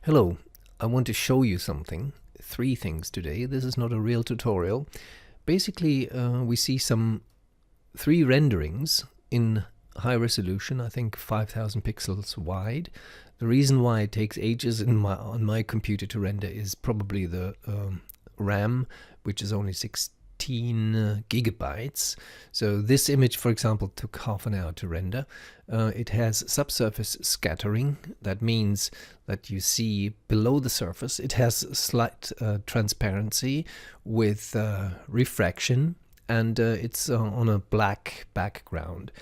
Hello, I want to show you something. Three things today. This is not a real tutorial. Basically, we see three renderings in high resolution, I think 5000 pixels wide. The reason why it takes ages on my computer to render is probably the RAM, which is only 16 gigabytes. So this image, for example, took half an hour to render. It has subsurface scattering. That means that you see below the surface. It has slight transparency with refraction, and it's on a black background.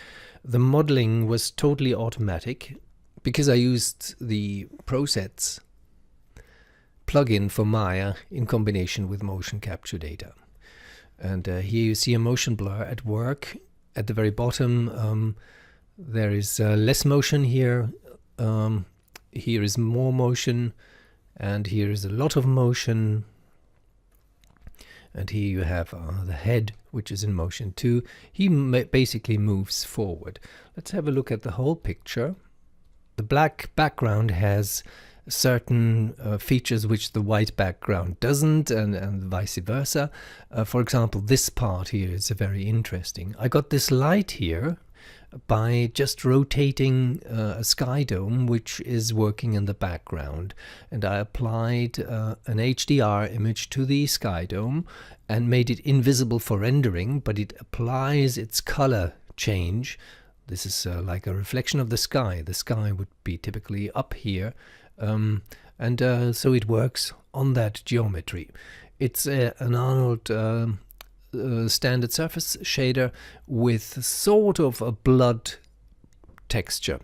The modeling was totally automatic because I used the Prosets plugin for Maya in combination with motion capture data. And here you see a motion blur at work. At the very bottom, there is less motion here. Here is more motion, and here is a lot of motion. And here you have the head, which is in motion too. He basically moves forward. Let's have a look at the whole picture. The black background has certain features which the white background doesn't, and vice versa. For example, this part here is very interesting. I got this light here by just rotating a Skydome which is working in the background, and I applied an HDR image to the Skydome and made it invisible for rendering, but it applies its color change. This is like a reflection of the sky. The sky would be typically up here, so it works on that geometry. It's an Arnold standard surface shader with sort of a blood texture.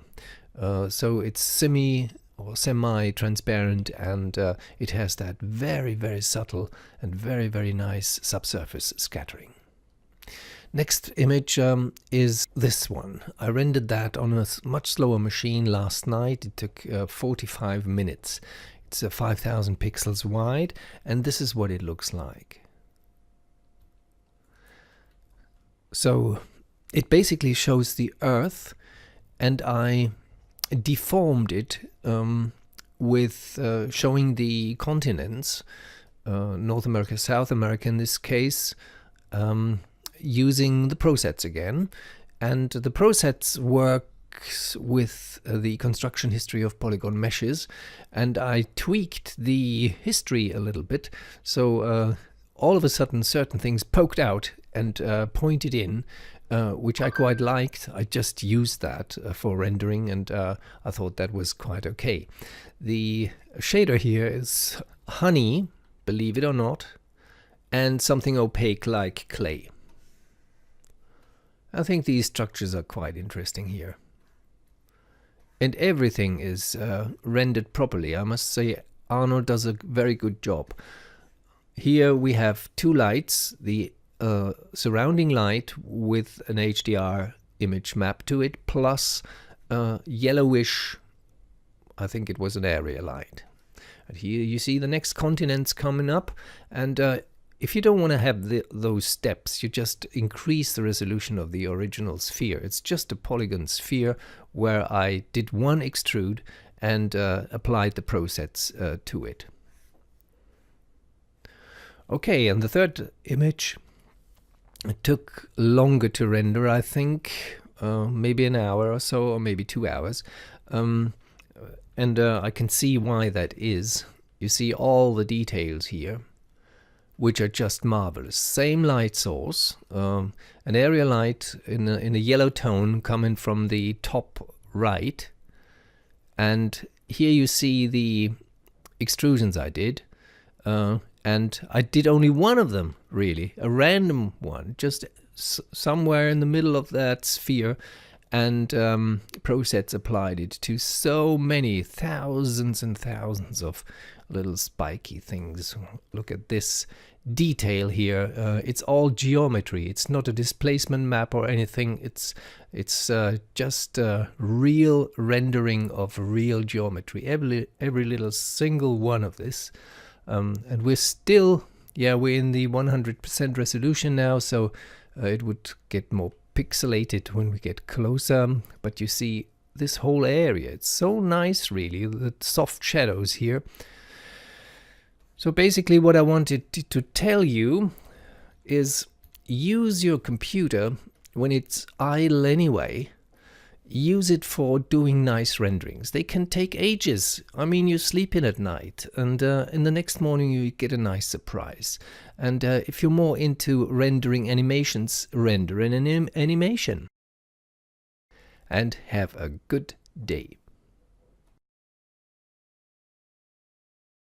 So it's semi-transparent, and it has that very, very subtle and very, very nice subsurface scattering. Next image is this one. I rendered that on a much slower machine last night. It took 45 minutes. It's 5000 pixels wide, and this is what it looks like. So it basically shows the Earth, and I deformed it with showing the continents, North America, South America in this case, using the Prosets again. And the Prosets works with the construction history of polygon meshes, and I tweaked the history a little bit. So all of a sudden certain things poked out and pointed in, which I quite liked. I just used that for rendering, and I thought that was quite okay. The shader here is honey, believe it or not, and something opaque like clay. I think these structures are quite interesting here. And everything is rendered properly. I must say Arnold does a very good job. Here we have two lights, the surrounding light with an HDR image map to it, plus yellowish, I think it was an area light. And here you see the next continents coming up, and if you don't want to have those steps, you just increase the resolution of the original sphere. It's just a polygon sphere where I did one extrude and applied the Prosets to it. Okay, and the third image, it took longer to render, I think, maybe an hour or so, or maybe 2 hours. I can see why that is. You see all the details here, which are just marvelous. Same light source, an area light in a yellow tone coming from the top right. And here you see the extrusions I did. And I did only one of them, really, a random one, just somewhere in the middle of that sphere. And Prosets applied it to so many thousands and thousands of little spiky things. Look at this detail here. It's all geometry. It's not a displacement map or anything. It's just a real rendering of real geometry. Every little single one of this. And we're still, we're in the 100% resolution now, so it would get more pixelated when we get closer, but you see this whole area. It's so nice, really, the soft shadows here. So basically what I wanted to tell you is use your computer when it's idle anyway. Use it for doing nice renderings. They can take ages. I mean, you sleep in at night, and in the next morning you get a nice surprise. And if you're more into rendering animations, render an animation. And have a good day.